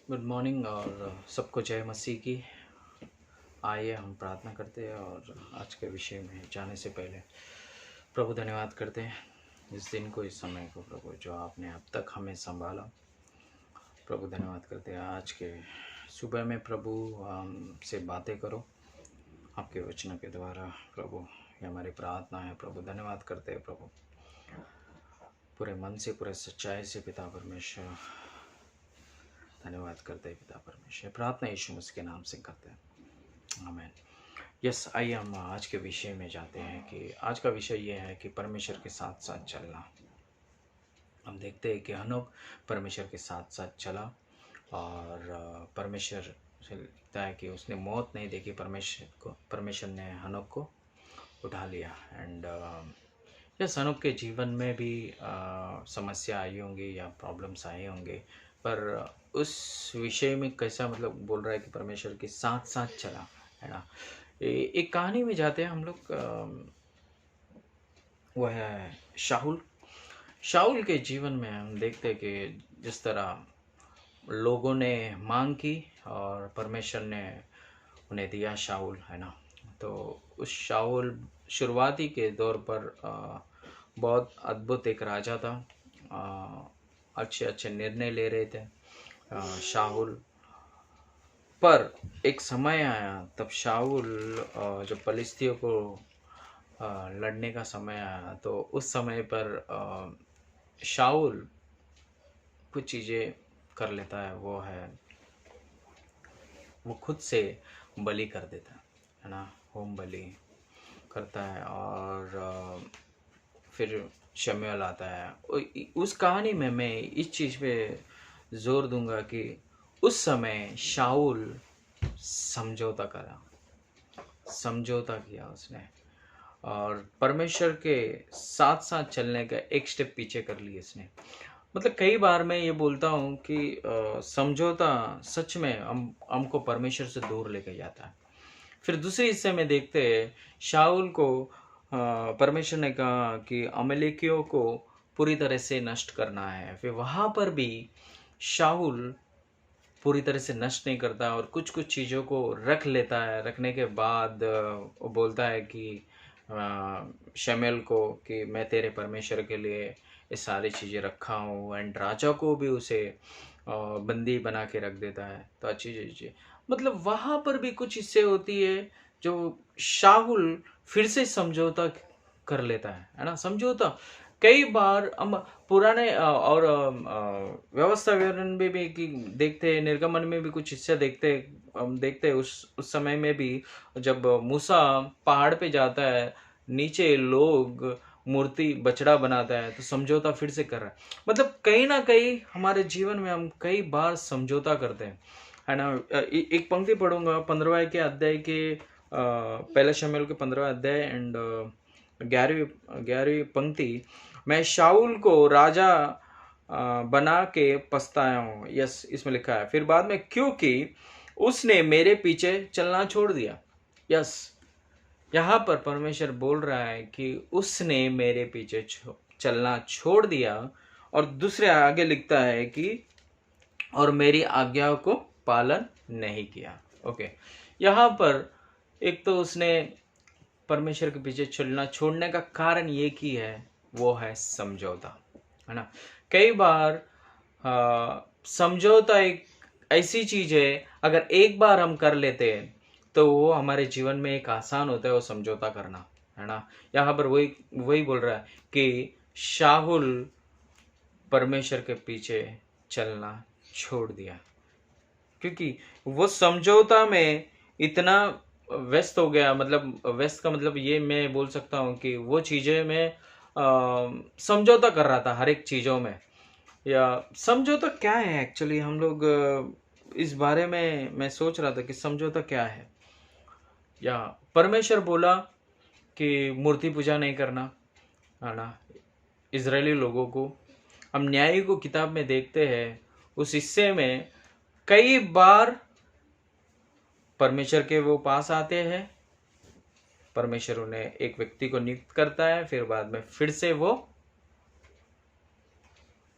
Good morning और सबको जय मसीह की। आइए हम प्रार्थना करते हैं और आज के विषय में जाने से पहले प्रभु धन्यवाद करते हैं इस दिन को, इस समय को प्रभु जो आपने अब तक हमें संभाला। प्रभु धन्यवाद करते हैं आज के सुबह में प्रभु से बातें करो आपके वचनों के द्वारा प्रभु। ये हमारी प्रार्थना है प्रभु। धन्यवाद करते हैं प्रभु, पूरे मन से पूरे सच्चाई से पिता परमेश्वर धन्यवाद करते हैं पिता परमेश्वर। प्रार्थना यीशु मसीह के नाम से करते हैं, आमीन। यस, आइए हम आज के विषय में जाते हैं कि आज का विषय ये है कि परमेश्वर के साथ साथ चलना। हम देखते हैं कि हनोक परमेश्वर के साथ साथ चला और परमेश्वर से लिखता है कि उसने मौत नहीं देखी, परमेश्वर ने हनोक को उठा लिया। एंड यस, हनोक के जीवन में भी समस्या आई होंगी या प्रॉब्लम्स आए होंगे, पर उस विषय में कैसा मतलब बोल रहा है कि परमेश्वर के साथ साथ चला, है ना। एक कहानी में जाते हैं हम लोग। वह है शाऊल के जीवन में हम देखते हैं कि जिस तरह लोगों ने मांग की और परमेश्वर ने उन्हें दिया शाऊल, है ना। तो उस शाऊल शुरुआती के दौर पर बहुत अद्भुत एक राजा था। अच्छे अच्छे निर्णय ले रहे थे शाऊल। पर एक समय आया तब शाऊल जब फलिस्तियों को लड़ने का समय आया तो उस समय पर शाऊल कुछ चीज़ें कर लेता है। वो खुद से बलि कर देता है ना, होम बलि करता है। और फिर शमूएल आता है। उस कहानी में मैं इस चीज़ पे जोर दूंगा कि उस समय शाऊल समझौता किया उसने, और परमेश्वर के साथ साथ चलने का एक स्टेप पीछे कर लिया इसने। मतलब कई बार मैं ये बोलता हूँ कि समझौता सच में हमको परमेश्वर से दूर लेके जाता है। फिर दूसरे हिस्से में देखते हैं शाऊल को परमेश्वर ने कहा कि अमलेकियों को पूरी तरह से नष्ट करना है। फिर वहाँ पर भी शाऊल पूरी तरह से नष्ट नहीं करता और कुछ कुछ चीज़ों को रख लेता है। रखने के बाद वो बोलता है कि शमूएल को कि मैं तेरे परमेश्वर के लिए ये सारी चीज़ें रखा हूँ। एंड राजा को भी उसे बंदी बना के रख देता है। तो अच्छी चीज़ें, मतलब वहाँ पर भी कुछ हिस्से होती है जो शाऊल फिर से समझौता कर लेता है ना। समझौता कई बार हम पुराने और व्यवस्था विवरण में भी कि देखते हैं, निर्गमन में भी कुछ हिस्से देखते हैं। हम देखते हैं उस समय में भी जब मूसा पहाड़ पे जाता है, नीचे लोग मूर्ति बछड़ा बनाता है, तो समझौता फिर से कर रहा है। मतलब कहीं ना कहीं हमारे जीवन में हम कई बार समझौता करते हैं, है ना। एक पंक्ति पढ़ूंगा 15वें के अध्याय के पहले शमूएल के 15वें अध्याय एंड 11वीं पंक्ति। मैं शाऊल को राजा बना के पछताया हूँ। यस, इसमें लिखा है। फिर बाद में क्योंकि उसने मेरे पीछे चलना छोड़ दिया। यस, यहाँ पर परमेश्वर बोल रहा है कि उसने मेरे पीछे चलना छोड़ दिया। और दूसरे आगे लिखता है कि और मेरी आज्ञाओं को पालन नहीं किया। ओके, यहाँ पर एक तो उसने परमेश्वर के पीछे चलना छोड़ने का कारण ये की है, वो है समझौता, है ना। कई बार समझौता एक ऐसी चीज है, अगर एक बार हम कर लेते हैं तो वो हमारे जीवन में एक आसान होता है वो समझौता करना, है ना। यहाँ पर वही बोल रहा है कि शाऊल परमेश्वर के पीछे चलना छोड़ दिया क्योंकि वो समझौता में इतना व्यस्त हो गया। मतलब व्यस्त का मतलब ये मैं बोल सकता हूँ कि वो चीज़ें में समझौता कर रहा था हर एक चीज़ों में। या समझौता क्या है एक्चुअली, हम लोग इस बारे में मैं सोच रहा था कि समझौता क्या है। या परमेश्वर बोला कि मूर्ति पूजा नहीं करना, है ना, इजरायली लोगों को। हम न्याय को किताब में देखते हैं, उस हिस्से में कई बार परमेश्वर के वो पास आते हैं, परमेश्वर उन्हें एक व्यक्ति को नियुक्त करता है, फिर बाद में फिर से वो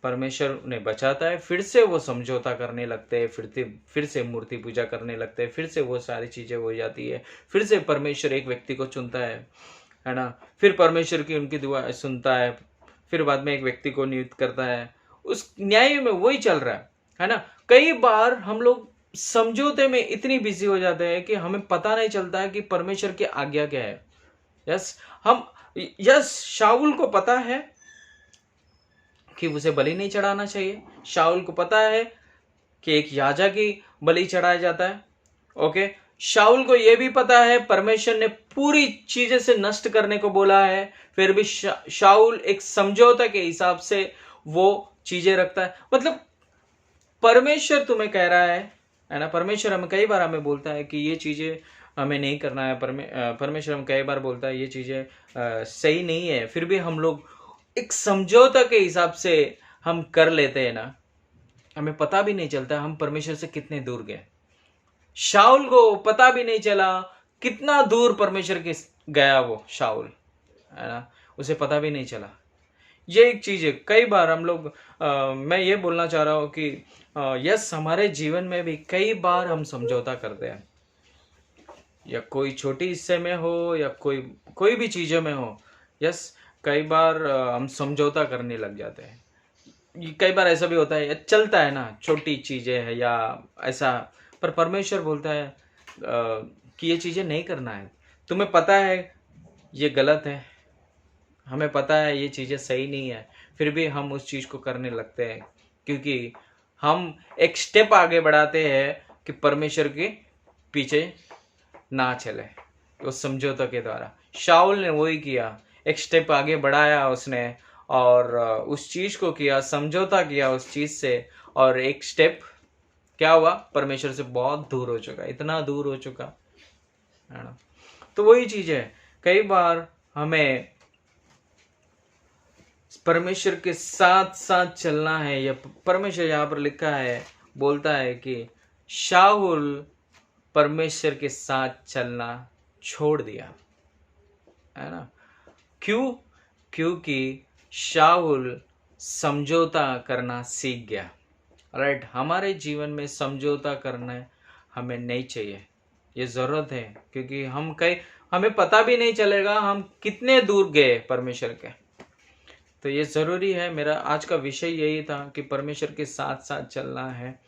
परमेश्वर उन्हें बचाता है, फिर से वो समझौता करने लगते हैं, फिर से मूर्ति पूजा करने लगते हैं, फिर से वो सारी चीज़ें हो जाती है, फिर से परमेश्वर एक व्यक्ति को चुनता है ना, फिर परमेश्वर की उनकी दुआ सुनता है, फिर बाद में एक व्यक्ति को नियुक्त करता है। उस न्याय में वही चल रहा है ना। कई बार हम लोग समझौते में इतनी बिजी हो जाते हैं कि हमें पता नहीं चलता है कि परमेश्वर की आज्ञा क्या है। यस, शाऊल को पता है कि उसे बलि नहीं चढ़ाना चाहिए। शाऊल को पता है कि एक याजक ही बलि चढ़ाया जाता है। ओके, शाऊल को यह भी पता है परमेश्वर ने पूरी चीजें से नष्ट करने को बोला है, फिर भी शाऊल एक समझौता के हिसाब से वो चीजें रखता है। मतलब परमेश्वर तुम्हें कह रहा है ना। परमेश्वर हमें कई बार हमें बोलता है कि ये चीजें हमें नहीं करना है। परमेश्वर हम कई बार बोलता है ये चीजें सही नहीं है, फिर भी हम लोग एक समझौता के हिसाब से हम कर लेते हैं ना, हमें पता भी नहीं चलता हम परमेश्वर से कितने दूर गए। शाऊल को पता भी नहीं चला कितना दूर परमेश्वर के गया वो शाऊल, है ना, उसे पता भी नहीं चला। ये एक चीज है। कई बार हम लोग मैं ये बोलना चाह रहा हूं कि यस, हमारे जीवन में भी कई बार हम समझौता करते हैं, या कोई छोटी हिस्से में हो या कोई भी चीजों में हो। यस, कई बार हम समझौता करने लग जाते हैं। कई बार ऐसा भी होता है, चलता है ना, छोटी चीजें है या ऐसा, पर परमेश्वर बोलता है कि ये चीजें नहीं करना है। तुम्हें पता है ये गलत है, हमें पता है ये चीजें सही नहीं है, फिर भी हम उस चीज को करने लगते हैं, क्योंकि हम एक स्टेप आगे बढ़ाते हैं कि परमेश्वर के पीछे ना चले। उस समझौता के द्वारा शाऊल ने वही किया, एक स्टेप आगे बढ़ाया उसने, और उस चीज को किया, समझौता किया उस चीज से, और एक स्टेप क्या हुआ, परमेश्वर से बहुत दूर हो चुका, इतना दूर हो चुका, है ना। तो वही चीज है, कई बार हमें परमेश्वर के साथ साथ चलना है। या परमेश्वर यहाँ पर लिखा है, बोलता है कि शाऊल परमेश्वर के साथ चलना छोड़ दिया, है ना। क्यों? क्योंकि शाऊल समझौता करना सीख गया। राइट, हमारे जीवन में समझौता करना हमें नहीं चाहिए, ये जरूरत है, क्योंकि हमें पता भी नहीं चलेगा हम कितने दूर गए परमेश्वर के। तो ये जरूरी है। मेरा आज का विषय यही था कि परमेश्वर के साथ साथ चलना है,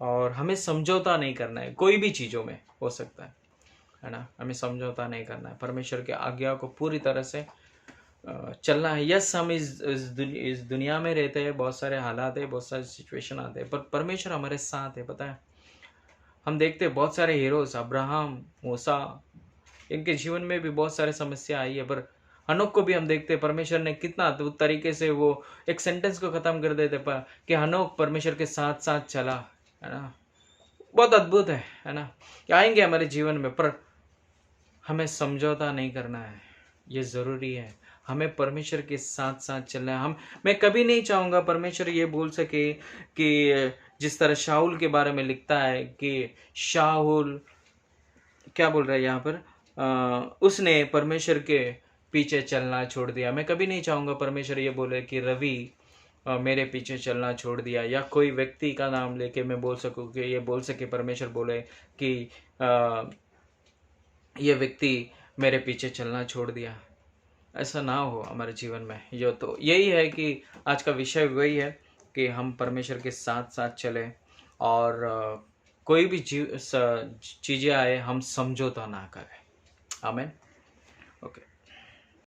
और हमें समझौता नहीं करना है। कोई भी चीजों में हो सकता है ना, हमें समझौता नहीं करना है। परमेश्वर के आज्ञा को पूरी तरह से चलना है। यस, हम इस दुनिया में रहते हैं, बहुत सारे हालात है, बहुत सारे सिचुएशन आते हैं, पर परमेश्वर हमारे साथ है। पता है, हम देखते हैं बहुत सारे हीरोज, अब्राहम, मूसा, इनके जीवन में भी बहुत सारे समस्या आई है, पर हनोक को भी हम देखते हैं परमेश्वर ने कितना अद्भुत तरीके से वो एक सेंटेंस को खत्म कर देते पर कि हनोक परमेश्वर के साथ साथ चला, है ना। बहुत अद्भुत है ना। आएंगे हमारे जीवन में, पर हमें समझौता नहीं करना है, ये जरूरी है। हमें परमेश्वर के साथ साथ चलना है। मैं कभी नहीं चाहूंगा परमेश्वर ये बोल सके कि जिस तरह शाऊल के बारे में लिखता है कि शाऊल क्या बोल रहा है यहाँ पर, उसने परमेश्वर के पीछे चलना छोड़ दिया। मैं कभी नहीं चाहूंगा परमेश्वर ये बोले कि रवि मेरे पीछे चलना छोड़ दिया, या कोई व्यक्ति का नाम लेके मैं बोल सकूं कि ये बोल सके, परमेश्वर बोले कि ये व्यक्ति मेरे पीछे चलना छोड़ दिया। ऐसा ना हो हमारे जीवन में। यो तो यही है कि आज का विषय वही है कि हम परमेश्वर के साथ साथ चलें, और कोई भी चीज़ें आए हम समझौता ना करें। आमीन। ओके।